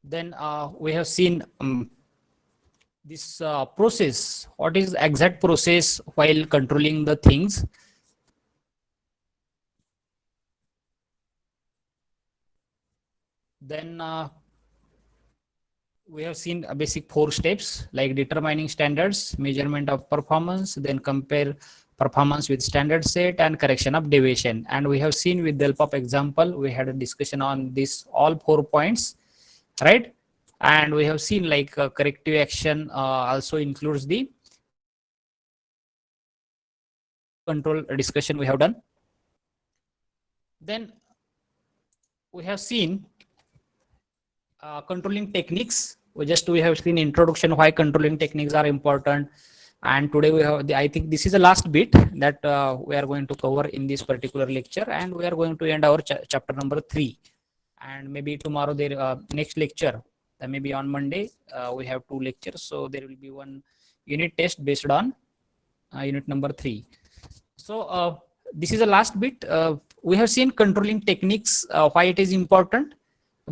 Then we have seen this process. What is the exact process while controlling the things? Then we have seen a basic 4 steps like determining standards, measurement of performance, then compare performance with standard set and correction of deviation. And we have seen with the help of example, we had a discussion on this all 4 points, right? And we have seen like corrective action also includes the control discussion we have done. Then we have seen controlling techniques. We have seen introduction why controlling techniques are important, and today we have I think this is the last bit that we are going to cover in this particular lecture, and we are going to end our chapter number 3, and maybe tomorrow there next lecture, maybe on Monday we have 2 lectures, so there will be one unit test based on unit number 3. So this is the last bit. We have seen controlling techniques, why it is important.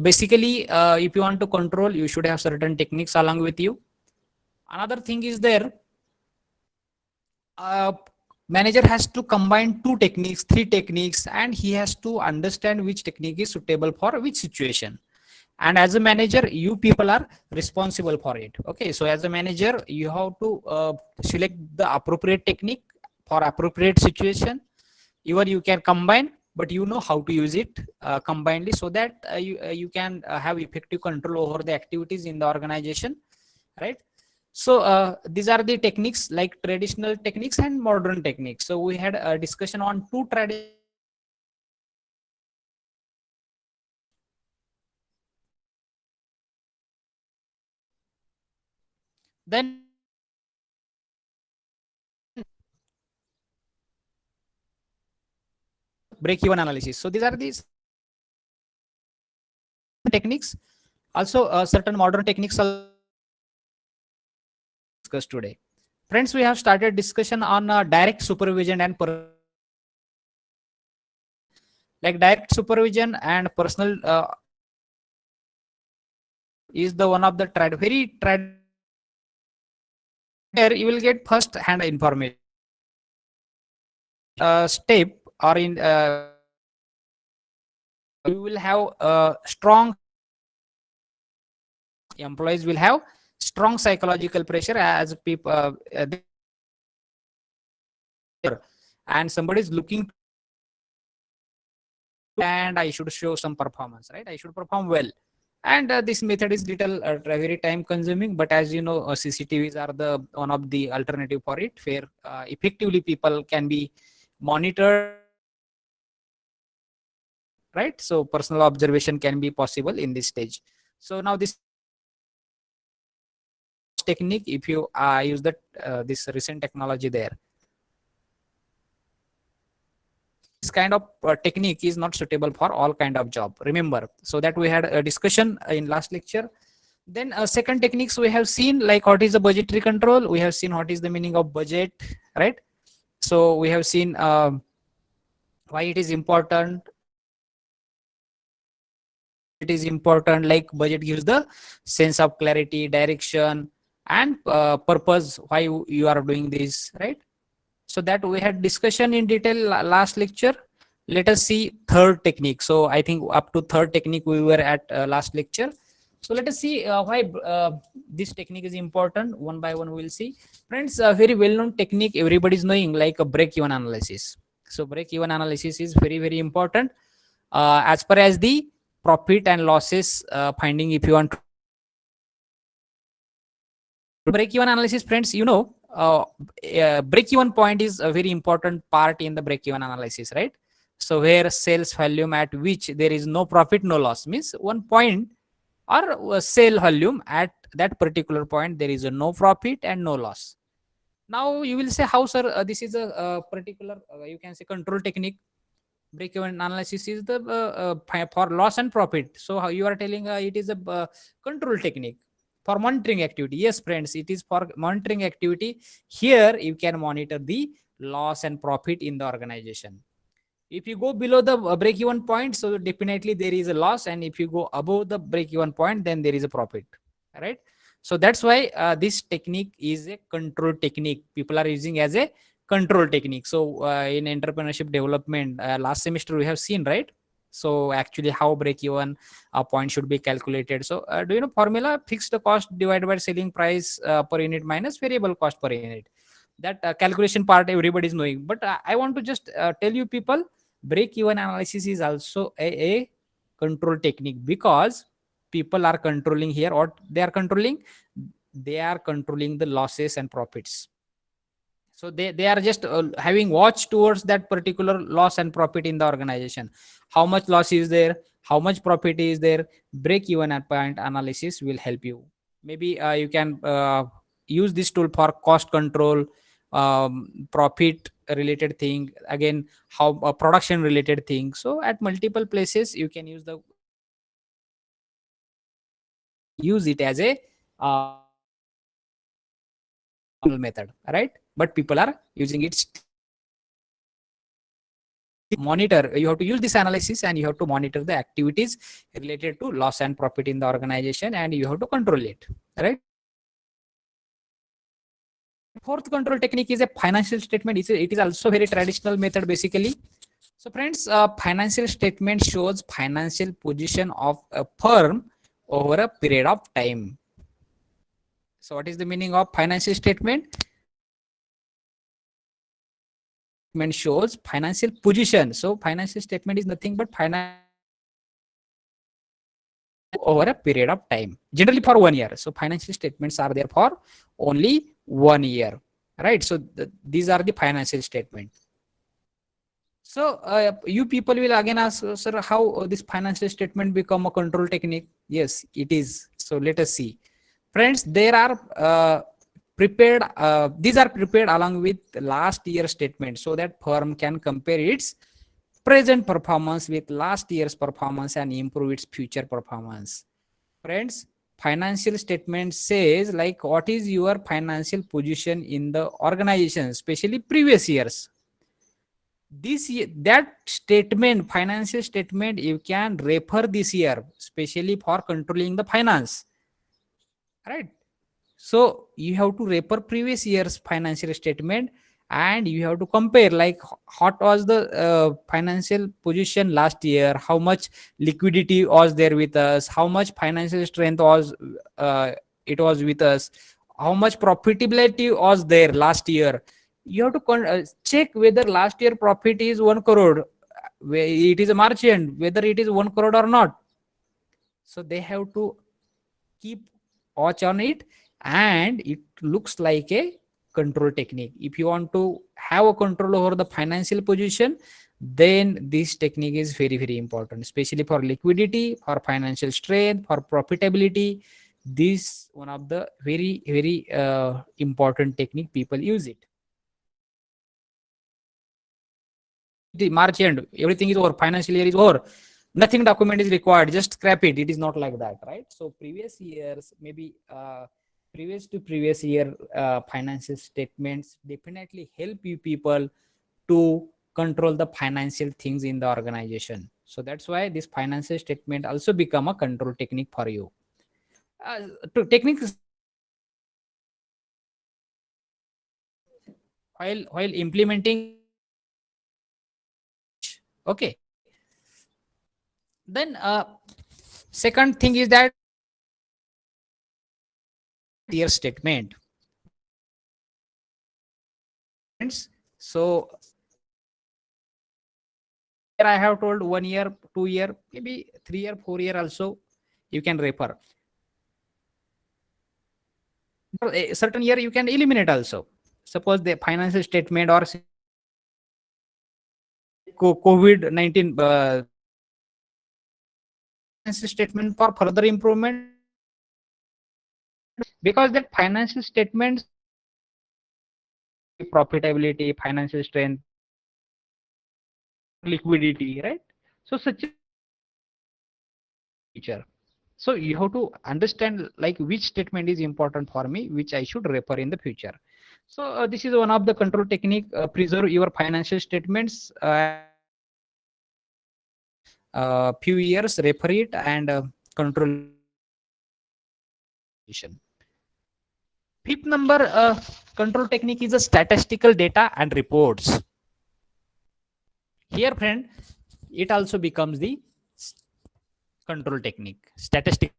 Basically, if you want to control, you should have certain techniques along with you. Another thing is there, manager has to combine 2 techniques, 3 techniques, and he has to understand which technique is suitable for which situation. And as a manager, you people are responsible for it. Okay, so as a manager, you have to select the appropriate technique for appropriate situation. Even you can combine, but you know how to use it combinedly, so that you can have effective control over the activities in the organization, right? So these are the techniques like traditional techniques and modern techniques. So we had a discussion on 2 traditional. Then break-even analysis. So these are these techniques. Also, certain modern techniques are discussed today. Friends, we have started discussion on direct supervision and like direct supervision and personal is the one of the very where you will get first hand information step, or in you will have strong employees will have strong psychological pressure as people and somebody is looking, and I should show some performance, right? I should perform well. And this method is little very time consuming, but as you know, CCTVs are the one of the alternative for it, where effectively people can be monitored, right? So personal observation can be possible in this stage. So now this technique, if you use that this recent technology there, this kind of technique is not suitable for all kind of job, remember. So that we had a discussion in last lecture. Then second techniques we have seen, like what is the budgetary control, we have seen what is the meaning of budget, right? So we have seen why it is important. It is important, like budget gives the sense of clarity, direction, and purpose why you are doing this, right? So that we had discussion in detail last lecture. Let us see third technique. So I think up to third technique we were at last lecture. So let us see why this technique is important. One by one we will see. Friends, a very well-known technique everybody is knowing, like a break-even analysis. So break-even analysis is very important as far as the profit and losses finding. If you want break-even analysis, friends, you know, break-even point is a very important part in the break-even analysis, right? So where sales volume at which there is no profit, no loss, means one point, or sale volume at that particular point there is a no profit and no loss. Now you will say, how sir, this is a particular you can say control technique. Break-even analysis is the for loss and profit. So how you are telling it is a control technique for monitoring activity. Yes friends, it is for monitoring activity. Here you can monitor the loss and profit in the organization. If you go below the break-even point, so definitely there is a loss, and if you go above the break-even point, then there is a profit, right? So that's why this technique is a control technique. People are using as a control technique. So in entrepreneurship development, last semester we have seen, right? So actually how break-even point should be calculated. So do you know formula? Fixed cost divided by selling price per unit minus variable cost per unit. That calculation part everybody is knowing, but I want to just tell you people, break even analysis is also a control technique, because people are controlling here, or they are controlling the losses and profits. So they are just having watch towards that particular loss and profit in the organization. How much loss is there, how much profit is there? Break even at point analysis will help you. Maybe you can use this tool for cost control, profit related thing, again how production related thing. So at multiple places you can use it as a method, right? But people are using it. Monitor, you have to use this analysis, and you have to monitor the activities related to loss and profit in the organization, and you have to control it, right? Fourth control technique is a financial statement. It is also very traditional method basically. So friends, financial statement shows financial position of a firm over a period of time. So what is the meaning of financial statement? Statement shows financial position. So financial statement is nothing but finance over a period of time, generally for 1 year. So financial statements are there for only 1 year, right? So these are the financial statements. So you people will again ask, sir, how this financial statement become a control technique? Yes, it is. So let us see. Friends, there are prepared, these are prepared along with last year statement, so that firm can compare its present performance with last year's performance and improve its future performance. Friends, financial statement says like what is your financial position in the organization, especially previous years. This year, that statement, financial statement, you can refer this year, especially for controlling the finance, right? So you have to refer previous year's financial statement, and you have to compare like what was the financial position last year, how much liquidity was there with us, how much financial strength was it was with us, how much profitability was there last year. You have to check whether last year profit is 1 crore, it is a March end, whether it is 1 crore or not. So they have to keep watch on it, and it looks like a control technique. If you want to have a control over the financial position, then this technique is very very important, especially for liquidity, for financial strength, for profitability. This one of the very very important technique, people use it. The March end, everything is over, financial year is over, nothing document is required, just scrap it. It is not like that, right? So previous years, maybe previous to previous year financial statements definitely help you people to control the financial things in the organization. So that's why this financial statement also become a control technique for you. To techniques, while implementing, okay. Then second thing is that year statement. So here I have told 1 year, 2 year, maybe 3 year, 4 year also you can refer. A certain year you can eliminate also. Suppose the financial statement or COVID-19 financial statement for further improvement, because that financial statements, profitability, financial strength, liquidity, right? So such a feature. So you have to understand like which statement is important for me, which I should refer in the future. So this is one of the control technique, preserve your financial statements. few years, refer it, and control. Fifth number control technique is a statistical data and reports. Here, friend, it also becomes the control technique. Statistic.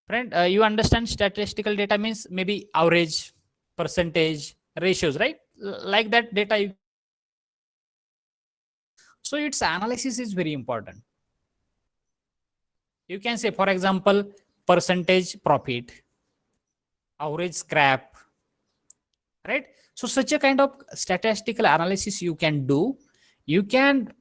Friend, you understand statistical data means maybe average, percentage, ratios, right? Like that data. So its analysis is very important. You can say, for example, percentage profit, average scrap, right? So such a kind of statistical analysis you can do. You can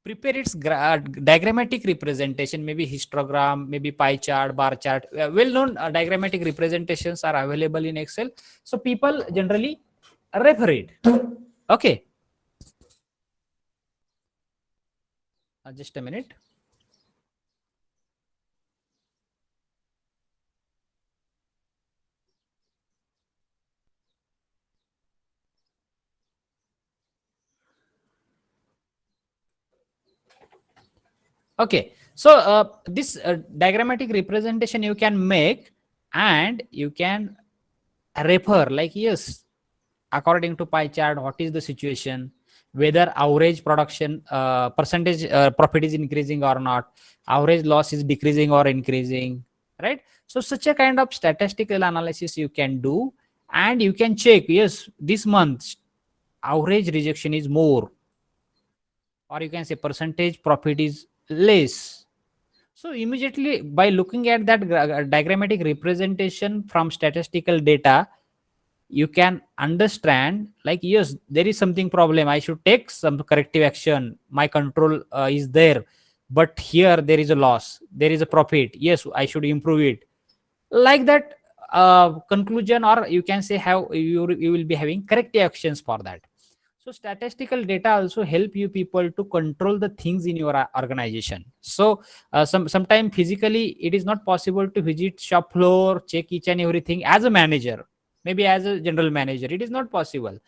prepare its diagrammatic representation, maybe histogram, maybe pie chart, bar chart. Well-known diagrammatic representations are available in Excel. So people generally refer it. Okay. Just a minute. Okay, so this diagrammatic representation you can make, and you can refer, like, yes, according to pie chart, what is the situation, whether average production percentage profit is increasing or not, average loss is decreasing or increasing, right? So such a kind of statistical analysis you can do, and you can check, yes, this month average rejection is more, or you can say percentage profit is less. So immediately by looking at that diagrammatic representation from statistical data, you can understand, like, yes, there is something problem, I should take some corrective action, my control is there, but here there is a loss, there is a profit, yes, I should improve it. Like that conclusion, or you can say how you will be having corrective actions for that. So statistical data also help you people to control the things in your organization. So sometime physically it is not possible to visit shop floor, check each and everything as a manager, maybe as a general manager, it is not possible.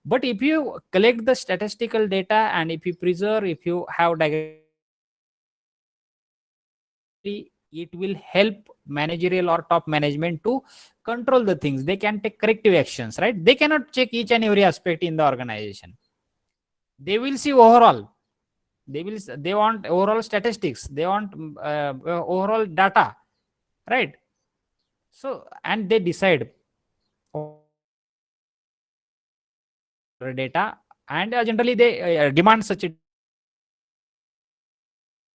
But if you collect the statistical data, and if you preserve, if you have it will help managerial or top management to control the things. They can take corrective actions, right? They cannot check each and every aspect in the organization. They will see overall. They want overall statistics, they want overall data, right? So, and they decide data, and generally they demand such a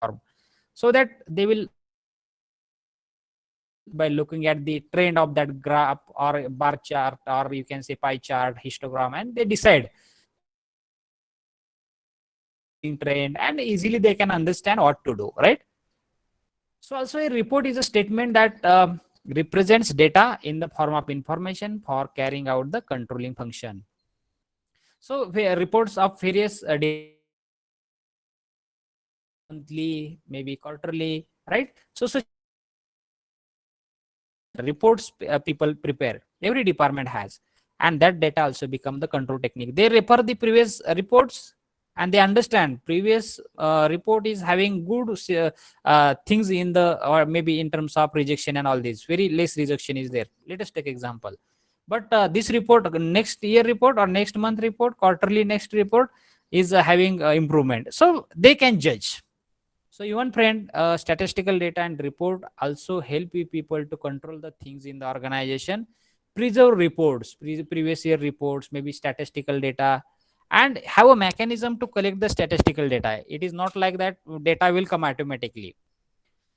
form, so that they will, by looking at the trend of that graph or bar chart, or you can say pie chart, histogram, and they decide trend, and easily they can understand what to do, right? So also a report is a statement that represents data in the form of information for carrying out the controlling function. So reports of various monthly, maybe quarterly, right? So reports people prepare, every department has, and that data also become the control technique. They refer the previous reports, and they understand previous report is having good things in the, or maybe in terms of rejection and all this, very less rejection is there. Let us take example. But this report, next year report or next month report, quarterly next report is having improvement, so they can judge. So even friend, statistical data and report also help you people to control the things in the organization, preserve reports, previous year reports, maybe statistical data, and have a mechanism to collect the statistical data. It is not like that data will come automatically.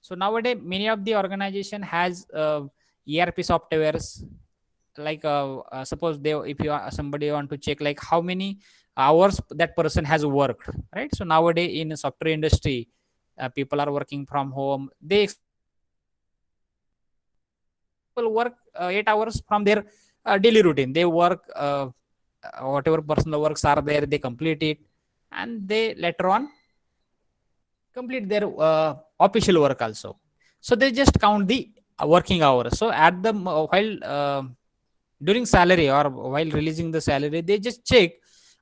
So nowadays, many of the organization has ERP softwares, like suppose they, if you are somebody want to check like how many hours that person has worked, right? So nowadays in software industry, people are working from home, they will work 8 hours from their daily routine, they work whatever personal works are there, they complete it, and they later on complete their official work also. So they just count the working hours. So at the while during salary, or while releasing the salary, they just check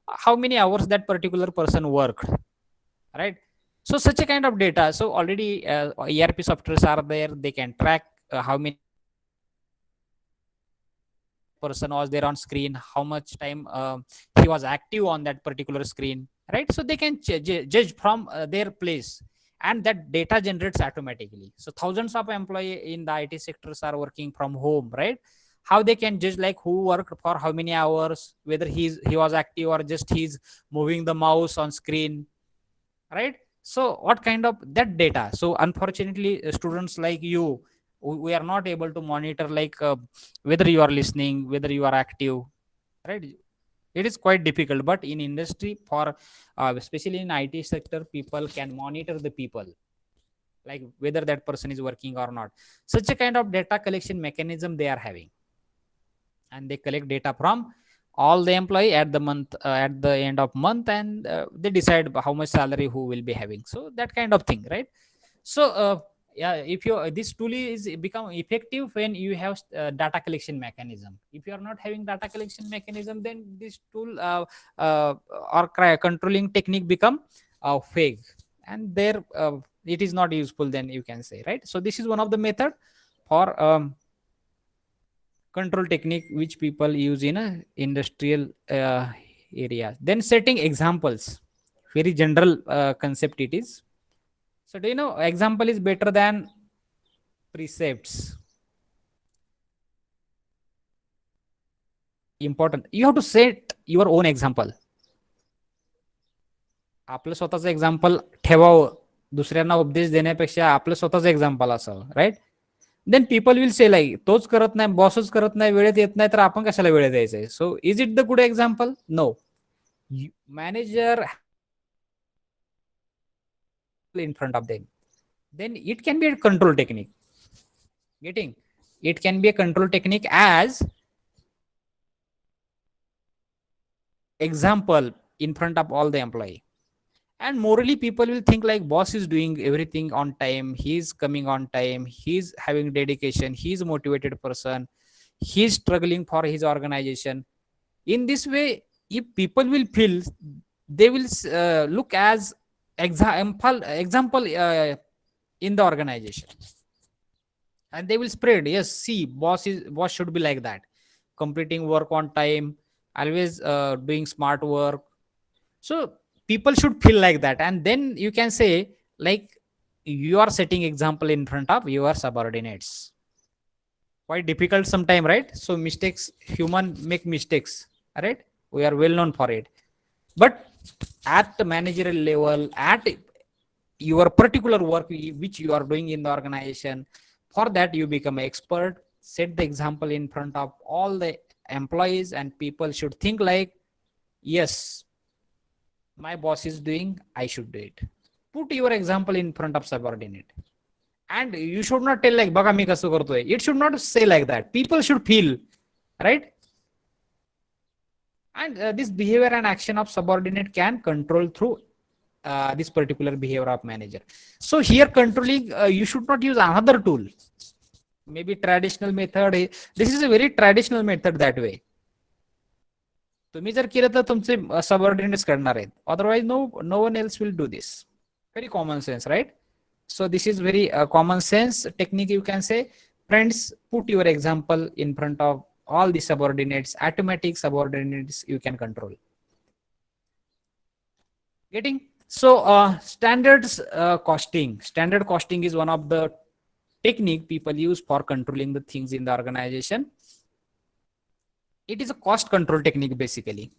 how many hours that particular person worked. right? So such a kind of data. So already ERP softwares are there. They can track how many person was there on screen, how much time he was active on that particular screen, right? So they can judge from their place, and that data generates automatically. So thousands of employees in the IT sectors are working from home, right? How they can judge like who worked for how many hours, whether he was active or just he's moving the mouse on screen, right? So what kind of that data? So unfortunately students like you, we are not able to monitor like whether you are listening, whether you are active, right? It is quite difficult, but in industry, for especially in IT sector, people can monitor the people, like whether that person is working or not. Such a kind of data collection mechanism they are having, and they collect data from all the employee at the month, at the end of month, and they decide how much salary who will be having. So that kind of thing, right? So yeah, if you this tool is become effective when you have data collection mechanism. If you are not having data collection mechanism, then this tool uh, or controlling technique become fake, and there it is not useful, then you can say, right? So this is one of the method for control technique which people use in a industrial area. Then setting examples, very general concept it is. So do you know example is better than precepts? Important, you have to set your own example. आपलं स्वतःचं example ठेवावं, दुसऱ्यांना उपदेश देण्यापेक्षा आपलं स्वतःचं example असावं, right? Then people will say like तोच करत नाही, बॉसच करत नाही, वेळेत येत नाही, तर आपण कशाला वेळेत यायचंय? So is it the good example? No. Manager in front of them, then it can be a control technique. Getting it can be a control technique as example in front of all the employee. And morally people will think like boss is doing everything on time, he's coming on time, he's having dedication, he's a motivated person, he's struggling for his organization. In this way, if people will feel, they will look as example in the organization, and they will spread, yes, see, boss should be like that, completing work on time, always doing smart work. So people should feel like that, and then you can say like you are setting example in front of your subordinates. Quite difficult sometime, right? So mistakes, human make mistakes, right? We are well known for it. But at the managerial level, at your particular work which you are doing in the organization, for that you become expert, set the example in front of all the employees, and people should think like, yes, my boss is doing, I should do it. Put your example in front of subordinate, and you should not tell like baga mi kasu kartoy. It should not say like that. People should feel, right? And this behavior and action of subordinate can control through this particular behavior of manager. So here controlling, you should not use another tool, maybe traditional method. This is a very traditional method that way. तुम्ही जर केलं तर तुमचे subordinates करणार आहेत, otherwise no one else will do this. Very common sense, right? So this is very common sense technique, you can say. Friends, put your example in front of all the subordinates, automatic subordinates you can control. Getting? So standard costing is one of the technique people use for controlling the things in the organization. It is a cost control technique basically.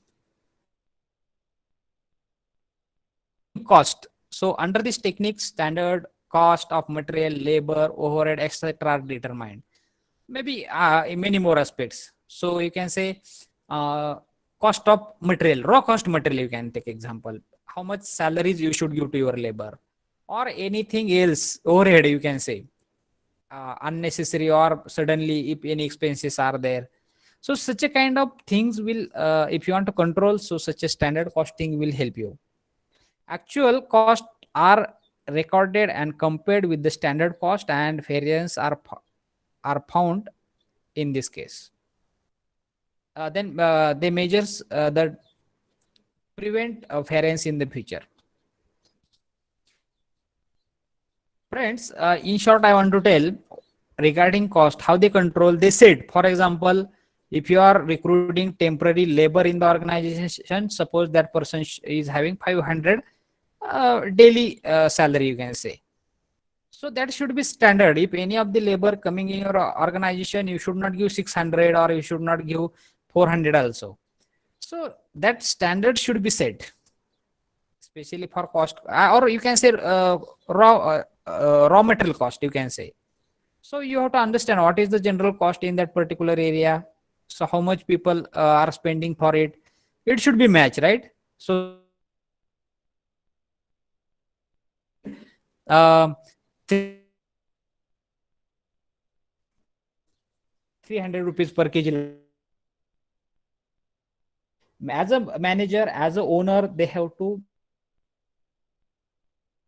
Cost. So under this technique, standard cost of material, labor, overhead, etc. are determined. Maybe in many more aspects. So you can say cost of material, raw cost material, you can take example. How much salaries you should give to your labor, or anything else, overhead you can say. Unnecessary or suddenly if any expenses are there. So such a kind of things will, if you want to control, so such a standard costing will help you. Actual costs are recorded and compared with the standard cost, and variance are found in this case. Then they measures that prevent variance in the future. Friends, in short, I want to tell regarding cost, how they control. They said, for example, if you are recruiting temporary labor in the organization, suppose that person is having 500 daily salary, you can say. So that should be standard. If any of the labor coming in your organization, you should not give 600 or you should not give 400 also. So that standard should be set, especially for cost, or you can say raw material cost, you can say. So you have to understand what is the general cost in that particular area. So how much people are spending for it. It should be matched, right? So um, 300 rupees per kg. As a manager, as a owner, they have to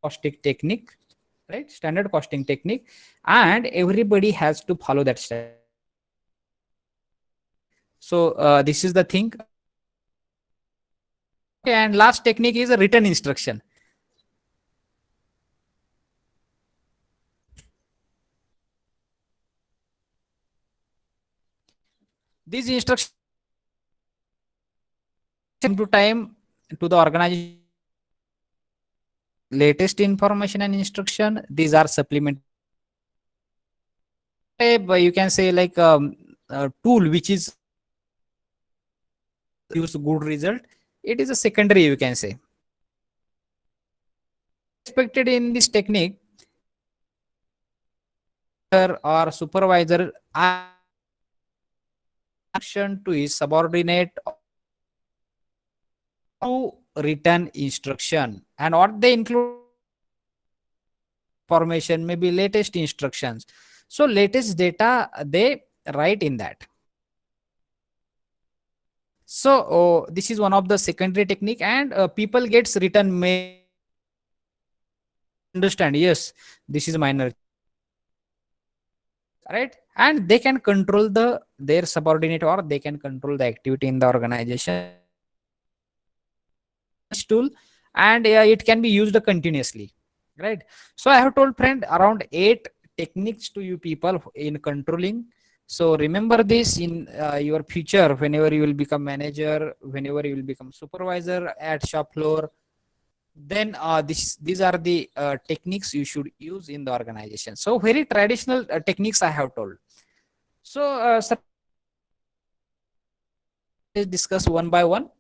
costing technique, right? Standard costing technique, and everybody has to follow that step. So this is the thing. Okay, and last technique is a written instruction. These instructions to time to the organization latest information and instruction. These are supplement. You can say like a tool which is use good result. It is a secondary, you can say. Expected in this technique, or supervisor action to his subordinate to written instruction, and what they include information, maybe latest instructions. So latest data they write in that. So this is one of the secondary technique, and people gets written may understand, yes, this is minor, right? And they can control their subordinate, or they can control the activity in the organization tool, and it can be used continuously, right? So I have told friend around 8 techniques to you people in controlling. So remember this in your future, whenever you will become manager, whenever you will become supervisor at shop floor, then these are the techniques you should use in the organization. So very traditional techniques I have told. So let's discuss one by one.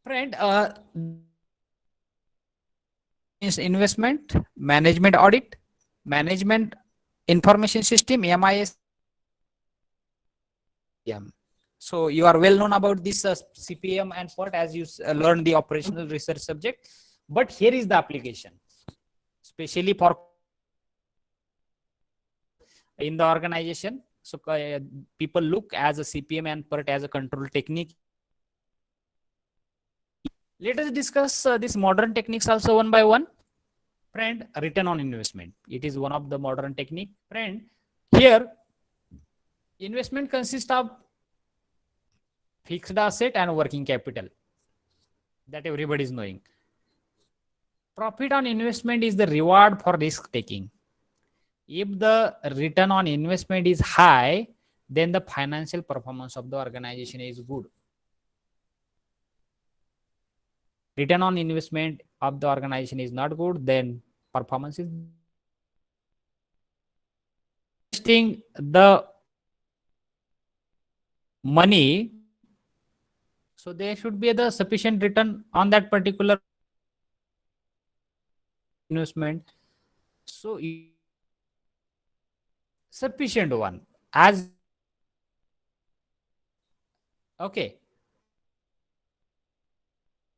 Friend, is investment management audit, management information system, MIS. So you are well known about this CPM and PERT as you learn the operational research subject. But here is the application, especially for in the organization. So people look as a CPM and PERT as a control technique. Let us discuss these modern techniques also one by one. Friend, return on investment. It is one of the modern technique. Friend, here investment consists of fixed asset and working capital. That everybody is knowing. Profit on investment is the reward for risk taking. If the return on investment is high, then the financial performance of the organization is good. Return on investment of the organization is not good, then performance is investing the money. So there should be the sufficient return on that particular investment. So sufficient one as okay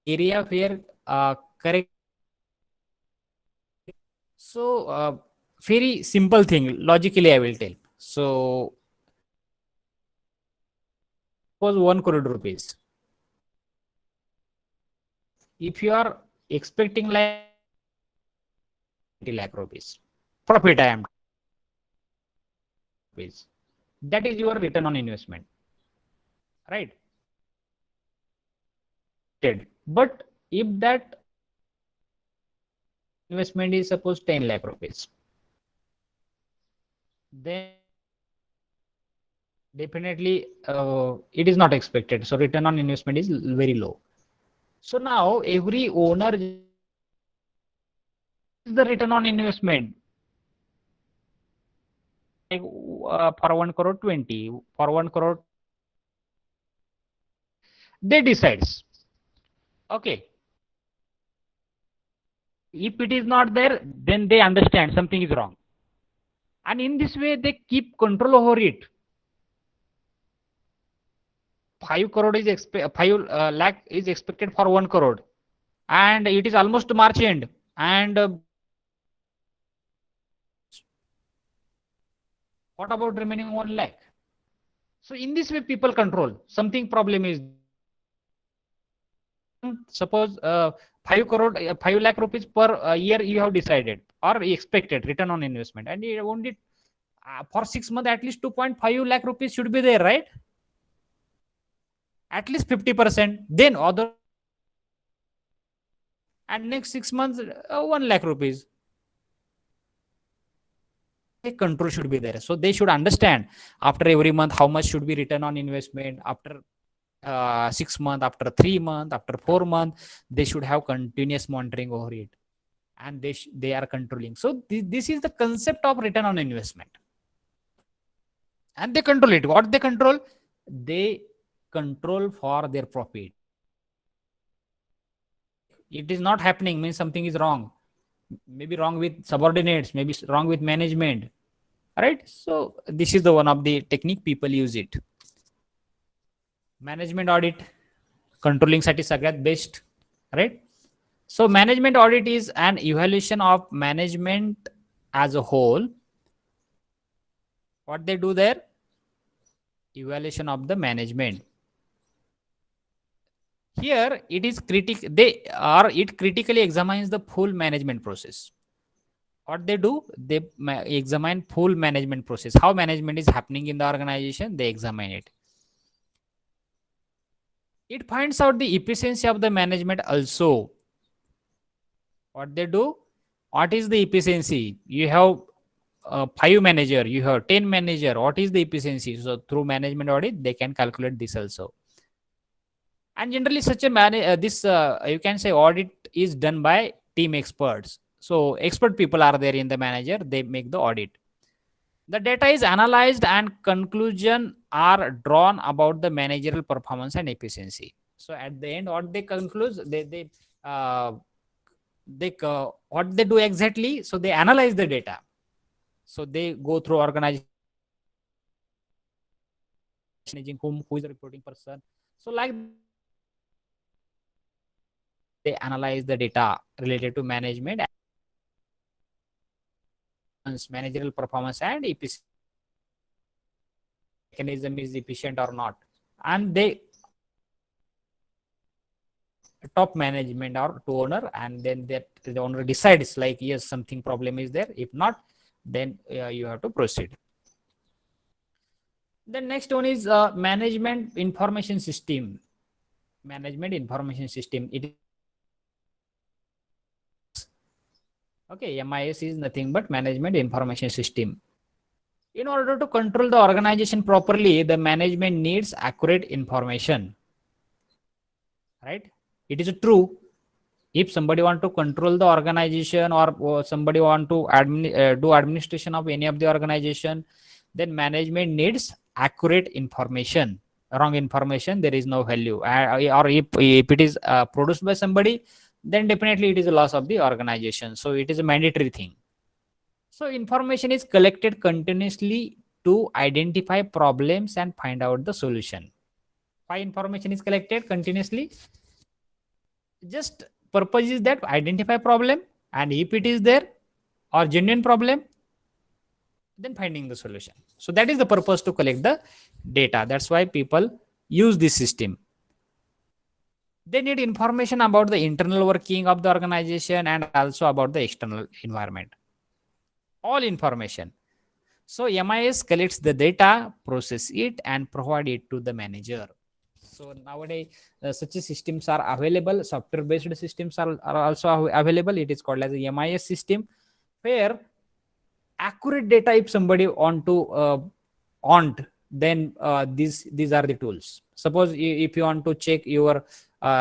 area where correct. So very simple thing logically I will tell. So was 1 crore rupees. If you are expecting like 20 lakh rupees profit, I am rupees. That is your return on investment, right? But if that investment is suppose 10 lakh rupees. Then definitely it is not expected. So return on investment is very low. So now every owner is the return on investment. Like, for 1 crore 20, for 1 crore they decides. Okay. If it is not there, then they understand something is wrong. And in this way, they keep control over it. 5 crore is 5 lakh is expected for 1 crore. And it is almost March end. And what about remaining 1 lakh? So in this way, people control. Something problem is, suppose 5 crore, 5 lakh rupees per year you have decided or expected return on investment, and you only for 6 months at least 2.5 lakh rupees should be there, right? At least 50%. Then other, and next 6 months 1 lakh rupees. Control should be there. So they should understand after every month how much should be return on investment. After 6 months, after 3 months, after 4 months, they should have continuous monitoring over it, and they are controlling. So this is the concept of return on investment, and they control it. What they control? They control for their profit. It is not happening means something is wrong. Maybe wrong with subordinates, maybe wrong with management. Right? So this is the one of the technique people use it. Management audit, controlling साठी सगळ्यात best, right? So management audit is an evaluation of management as a whole. What they do there? Evaluation of the management. Here it is it critically examines the full management process. What they do? They examine full management process. How management is happening in the organization, they examine it. It finds out the efficiency of the management also. What they do? What is the efficiency? You have 5 manager, you have 10 manager. What is the efficiency? So through management audit, they can calculate this also. And generally such a you can say audit is done by team experts. So expert people are there in the manager, they make the audit. The data is analyzed and conclusion are drawn about the managerial performance and efficiency. So at the end, what they conclude, what they do exactly? So they analyze the data. So they go through organization, who is the reporting person. So like they analyze the data related to management, managerial performance, and efficiency. Mechanism is efficient or not, and they top management or to owner, and then that the owner decides like yes, something problem is there. If not, then you have to proceed. The next one is management information system. Management information system. It is okay. MIS is nothing but management information system. In order to control the organization properly, the management needs accurate information. Right? It is true. If somebody want to control the organization, or somebody want to do administration of any of the organization, then management needs accurate information. Wrong information, there is no value. Or if it is produced by somebody, then definitely it is a loss of the organization. So it is a mandatory thing. So information is collected continuously to identify problems and find out the solution. Why information is collected continuously? Just purpose is that identify problem, and if it is there or genuine problem, then finding the solution. So that is the purpose to collect the data. That's why people use this system. They need information about the internal working of the organization and also about the external environment. All information. So MIS collects the data, process it, and provide it to the manager. So nowadays, such systems are available. Software-based systems are also available. It is called as a MIS system, where accurate data, if somebody want, then these are the tools. Suppose if you want to check your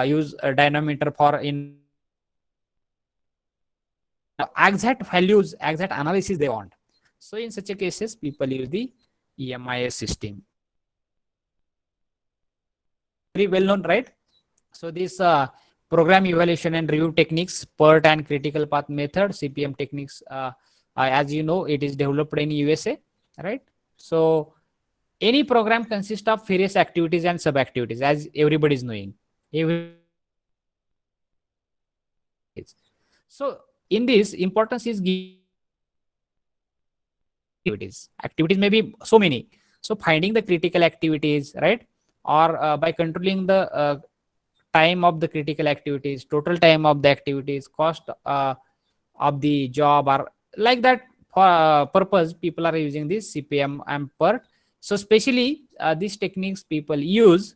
use a dynamometer for in exact values, exact analysis they want. So in such a cases, people use the EMIS system. Very well known, right? So this program evaluation and review techniques, PERT and critical path method, CPM techniques, as you know, it is developed in USA, right? So any program consists of various activities and sub activities, as everybody is knowing. So in this, importance is given activities. Activities may be so many. So finding the critical activities, right? Or by controlling the time of the critical activities, total time of the activities, cost of the job, or like that for purpose, people are using this CPM and PERT. So especially these techniques people use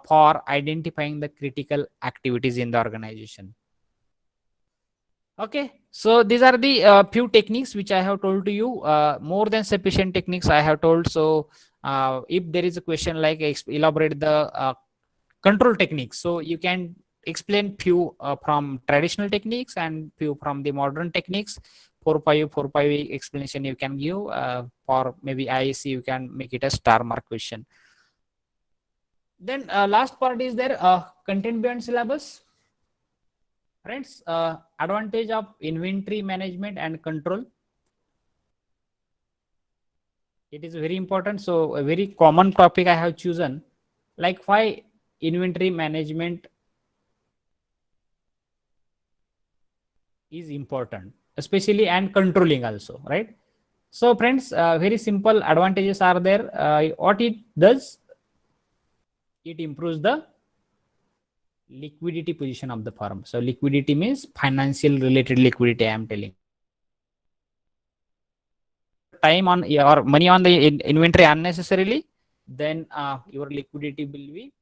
for identifying the critical activities in the organization. Okay, so these are the few techniques which I have told to you. More than sufficient techniques I have told. So if there is a question like elaborate the control techniques, so you can explain few from traditional techniques and few from the modern techniques. 4 5 explanation you can give for maybe IAC, you can make it a star mark question. Then last part is there content beyond syllabus. Friends, advantage of inventory management and control. It is very important. So a very common topic I have chosen, like why inventory management is important, especially and controlling also, right? So friends, very simple advantages are there. What it does, it improves the liquidity position of the firm. So liquidity means financial related liquidity, I am telling. Time on your money on the inventory unnecessarily, then your liquidity will be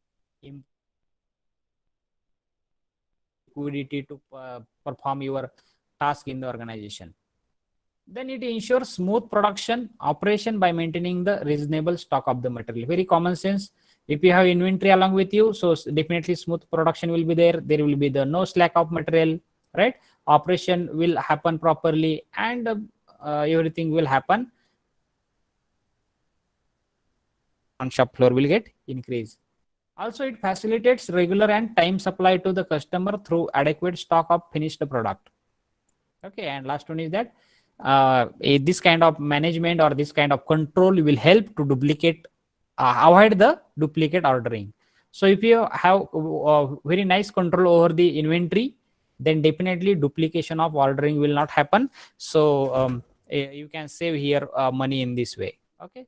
liquidity to perform your task in the organization. Then it ensures smooth production operation by maintaining the reasonable stock of the material. Very common sense. If you have inventory along with you, so definitely smooth production will be there. There will be the no slack of material, right? Operation will happen properly, and everything will happen on shop floor will get increased. Also, it facilitates regular and time supply to the customer through adequate stock of finished product. Okay, and last one is that this kind of management or this kind of control will help to duplicate, avoid the duplicate ordering. So if you have very nice control over the inventory, then definitely duplication of ordering will not happen. So you can save here money in this way. Okay.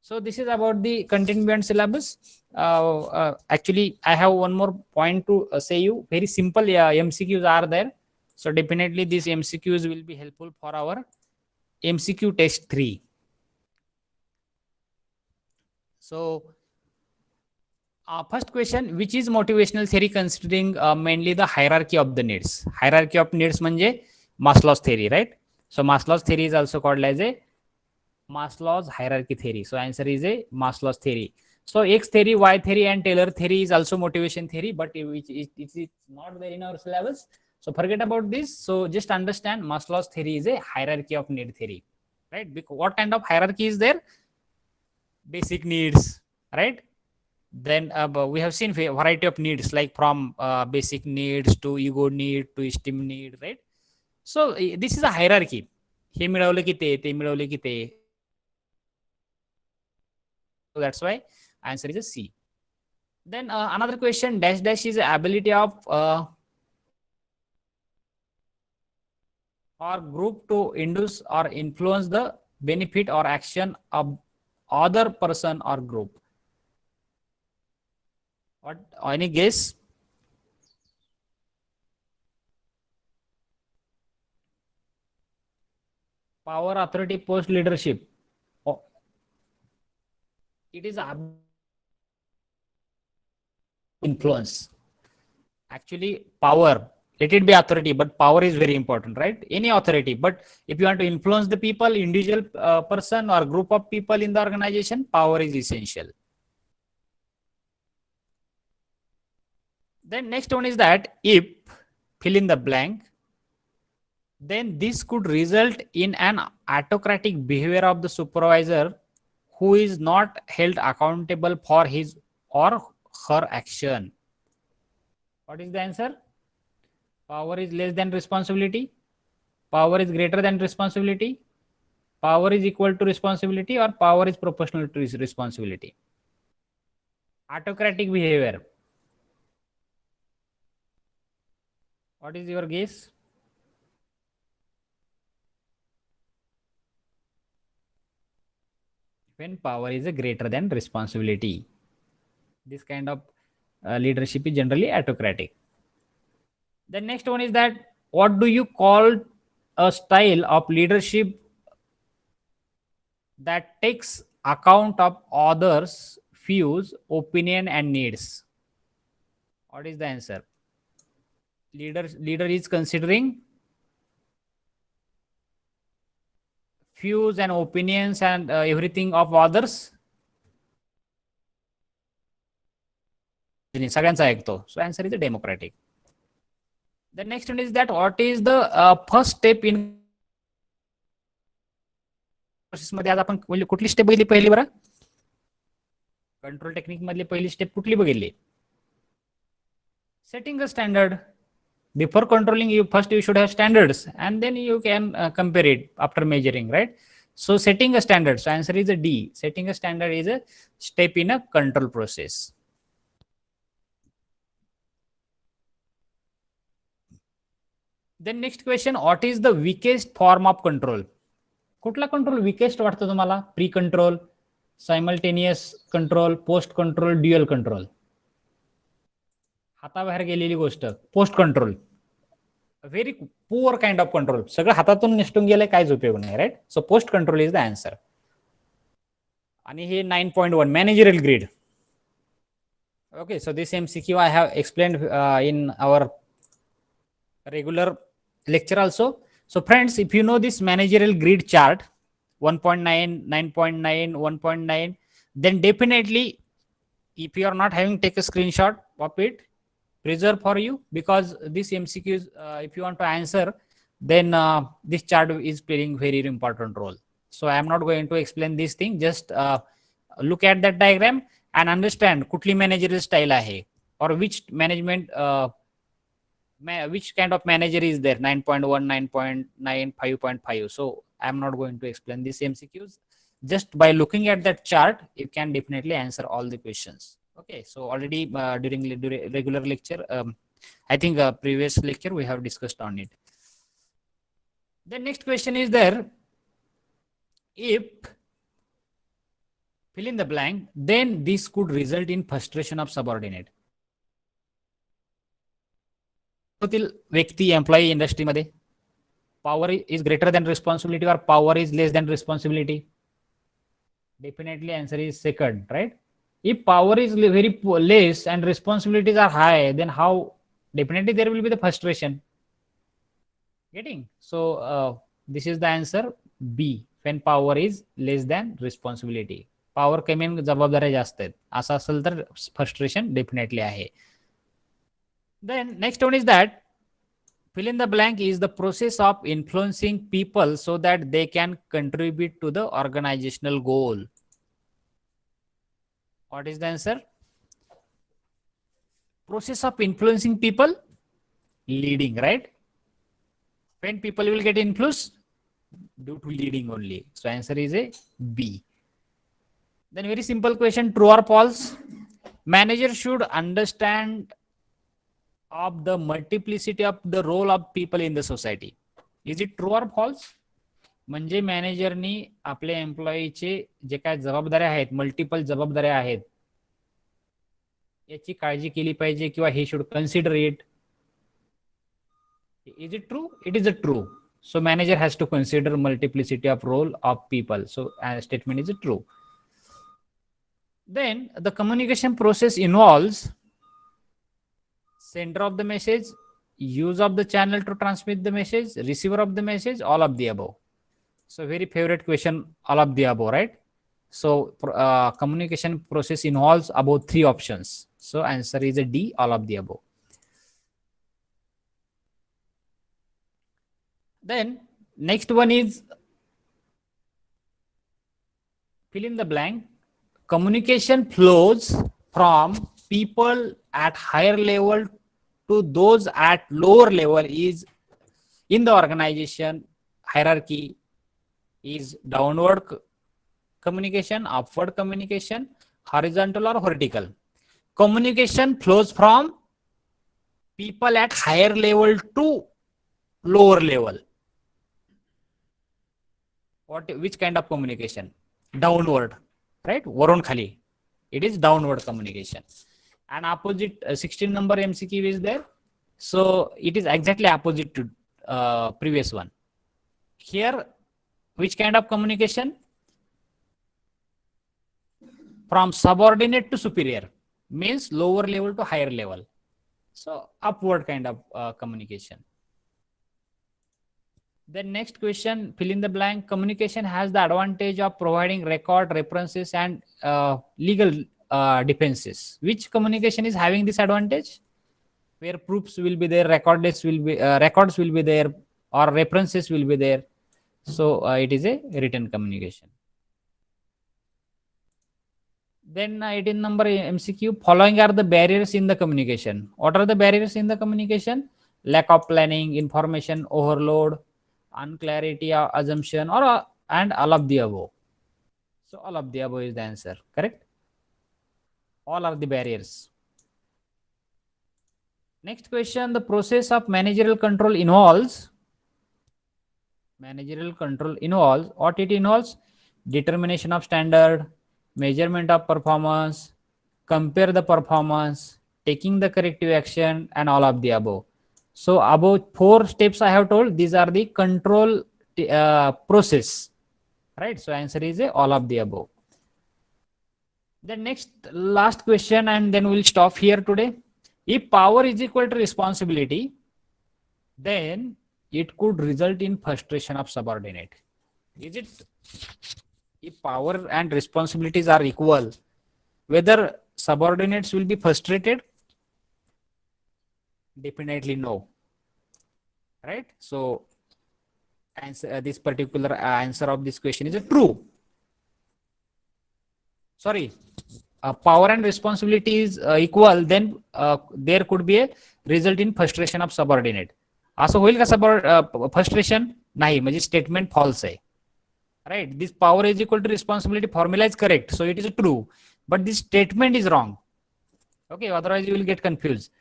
So this is about the content beyond syllabus. Actually, I have one more point to say you. Very simple MCQs are there. So definitely these MCQs will be helpful for our MCQ test 3. So first question, which is motivational theory considering mainly the hierarchy of the needs. Hierarchy of needs manje Maslow's theory, right? So Maslow's theory is also called as a Maslow's hierarchy theory. So answer is a Maslow's theory. So X theory, Y theory, and Taylor theory is also motivation theory, but it is not there in our syllabus. So forget about this. So just understand Maslow's theory is a hierarchy of need theory, right? Because what kind of hierarchy is there? Basic needs, right? Then we have seen variety of needs, like from basic needs to ego need to esteem need, right? So this is a hierarchy. हे मिळवलं की ते मिळवलं की ते. So that's why answer is a C. Then another question, dash dash is ability of or group to induce or influence the benefit or action of other person or group. What, any guess? Power, authority, post, leadership. Oh, it is influence. Actually, power, let it be authority, but power is very important, right? Any authority, but if you want to influence the people, individual person or group of people in the organization, power is essential. Then next one is that if fill in the blank, then this could result in an autocratic behavior of the supervisor who is not held accountable for his or her action. What is the answer? Power is less than responsibility, power is greater than responsibility, power is equal to responsibility, or power is proportional to responsibility. Autocratic behavior. What is your guess? When power is greater than responsibility, this kind of leadership is generally autocratic. The next one is that what do you call a style of leadership that takes account of others' views, opinion, and needs? What is the answer? Leader is considering views and opinions and everything of others. सगळ्यांचा ऐकतो. So answer is democratic. The next one is that what is the first step in process मध्ये आज आपण कुठली step बघितली पहिली बरं? Control technique मधली पहिली स्टेप कुठली बघितली? Setting a standard. Before controlling, you should have standards, and then you can compare it after measuring, right? So setting a standard. So answer is a D. Setting a standard is a step in a control process. Then next question, what is the weakest form of control? कुठला control weakest वाटतं तुम्हाला? Pre control, simultaneous control, post control, dual control. हाताबाहेर गेलेली गोष्ट, post control. Very poor kind of control. सगळं हातातून निसटून गेलंय, काहीच उपयोग नाही, right? So post control is the answer. आणि हे 9.1 managerial grid. Okay, so this MCQ I have explained in our regular lecture also. So friends, if you know this managerial grid chart 1.9, 9.9, 1.9, then definitely if you are not having, take a screenshot of it, preserve for you, because this MCQs if you want to answer, then this chart is playing very important role. So I am not going to explain this thing, just look at that diagram and understand कुठली managerial style आहे, or which management which kind of manager is there, 9.1, 9.9, 5.5. So I am not going to explain these MCQs. Just by looking at that chart, you can definitely answer all the questions. Okay, so already during regular lecture, I think previous lecture we have discussed on it. The next question is there, if fill in the blank, then this could result in frustration of subordinate. व्यक्ती employee इंडस्ट्रीमध्ये power is greater than responsibility or power is less than responsibility? Definitely answer is second, right? If power is very less and responsibilities are high, then how? Definitely there will be the frustration. Getting? So this is the answer B, when power is less than responsibility. Power कमी आणि जबाबदाऱ्या जास्त आहेत असं असेल तर frustration definitely आहे. Then next one is that fill in the blank is the process of influencing people so that they can contribute to the organizational goal. What is the answer? Process of influencing people, leading, right? When people will get influenced? Due to leading only. So answer is a B. Then very simple question, true or false? Manager should understand of the multiplicity of the role of people in the society. Is it true or false? म्हणजे मॅनेजरनी आपल्या एम्प्लॉईचे जे काय जबाबदाऱ्या आहेत, multiple जबाबदाऱ्या आहेत, याची काळजी केली पाहिजे किंवा he should consider it. Is it true? It is a true. So manager has to consider multiplicity of role of people. So statement is true. Then the communication process involves Sender of the message, use of the channel to transmit the message, receiver of the message, all of the above. So very favorite question, all of the above, right? So communication process involves about three options. So answer is a D, all of the above. Then next one is fill in the blank. Communication flows from people at higher level to those at lower level is in the organization hierarchy is downward communication, upward communication, horizontal or vertical. Communication flows from people at higher level to lower level. Which kind of communication? Downward, right? Varon khali. It is downward communication. And opposite 16 number MCQ is there. So it is exactly opposite to previous one. Here, which kind of communication? From subordinate to superior means lower level to higher level. So upward kind of communication. Then next question, fill in the blank. Communication has the advantage of providing record, references, and legal defenses. Which communication is having this advantage? Where proofs will be there, records will be there, or references will be there. So it is a written communication. Then 18 number MCQ. Following are the barriers in the communication. What are the barriers in the communication? Lack of planning, information overload, unclarity, assumption, or and all of the above. So all of the above is the answer. Correct? All are the barriers. Next question. The process of managerial control involves. Managerial control involves what it involves? Determination of standard, measurement of performance, compare the performance, taking the corrective action, and all of the above. So about 4 steps I have told, these are the control process, right? So answer is all of the above. The next last question, and then we'll stop here today. If power is equal to responsibility, then it could result in frustration of subordinate. Is it? If power and responsibilities are equal, whether subordinates will be frustrated? Definitely no. Right? So answer this particular answer of this question is a true. Sorry, power and responsibility is equal, then there could be a result in frustration of subordinate. असं होईल का frustration? नाही, म्हणजे statement false आहे. Right? This power is equal to responsibility formula is correct, so it is true, but this statement is wrong. Okay, otherwise you will get confused.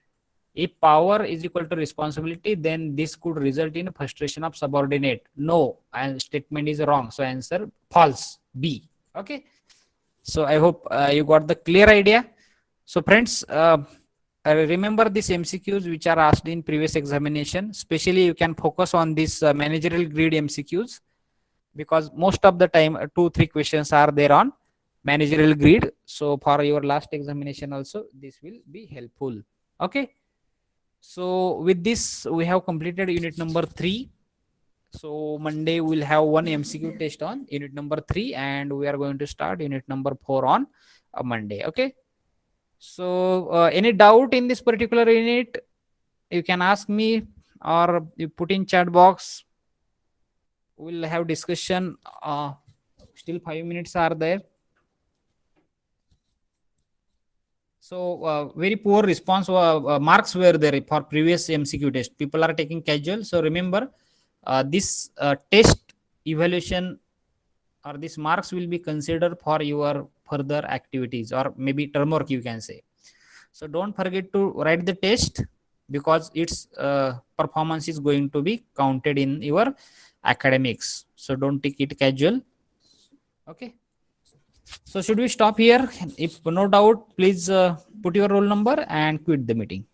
If power is equal to responsibility, then this could result in frustration of subordinate. No, and statement is wrong. So answer false, B. Okay. So I hope you got the clear idea. So friends, remember these MCQs which are asked in previous examination. Especially you can focus on this managerial grid MCQs, because most of the time 2-3 questions are there on managerial grid. So for your last examination also, this will be helpful. Okay. So with this, we have completed unit number 3. So Monday we'll have one MCQ test on unit number 3, and we are going to start unit number 4 on Monday. Okay. So any doubt in this particular unit, you can ask me, or you put in chat box. We'll have discussion. Still 5 minutes are there. So very poor response marks were there for previous MCQ test. People are taking casual. So remember, this test evaluation or this marks will be considered for your further activities, or maybe term work you can say. So don't forget to write the test, because its performance is going to be counted in your academics. So don't take it casual. Okay. So should we stop here? If no doubt, please put your roll number and quit the meeting.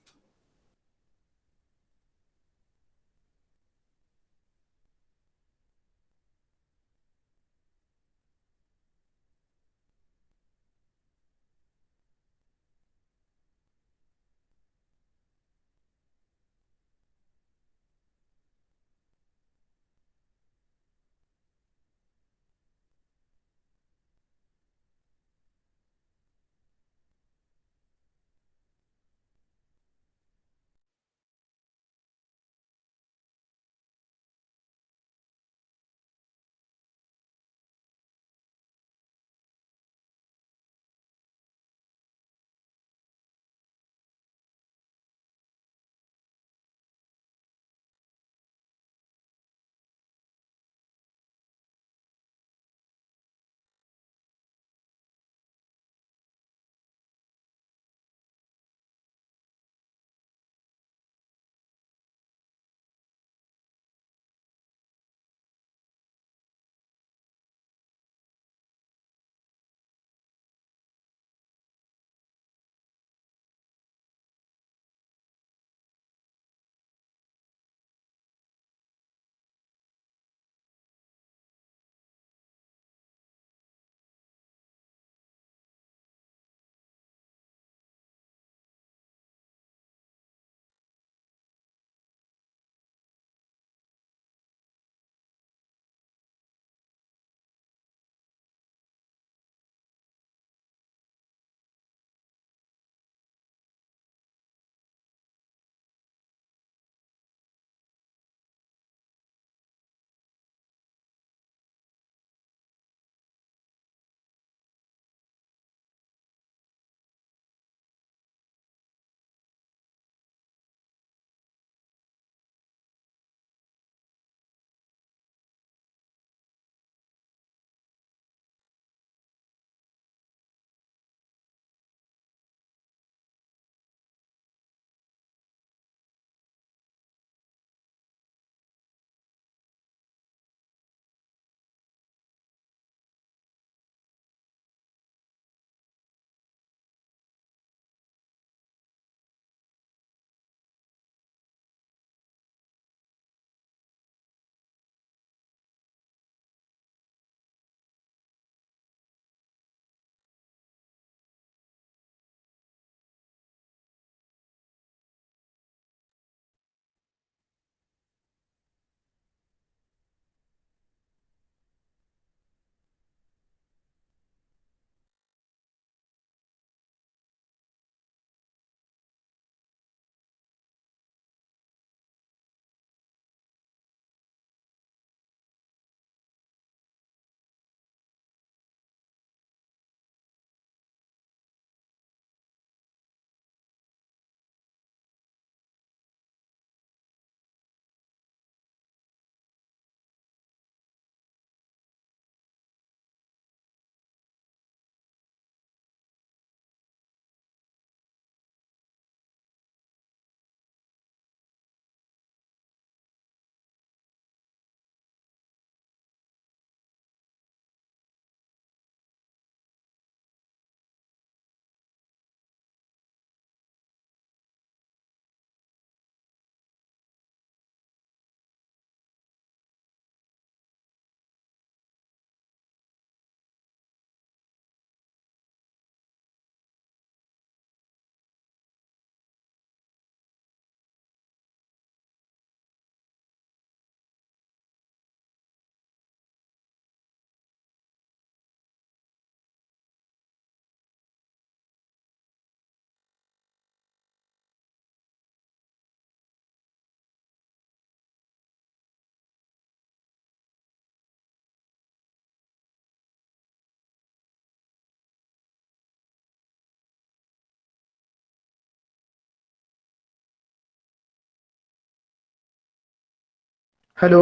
Hello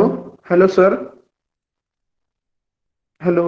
hello sir. Hello.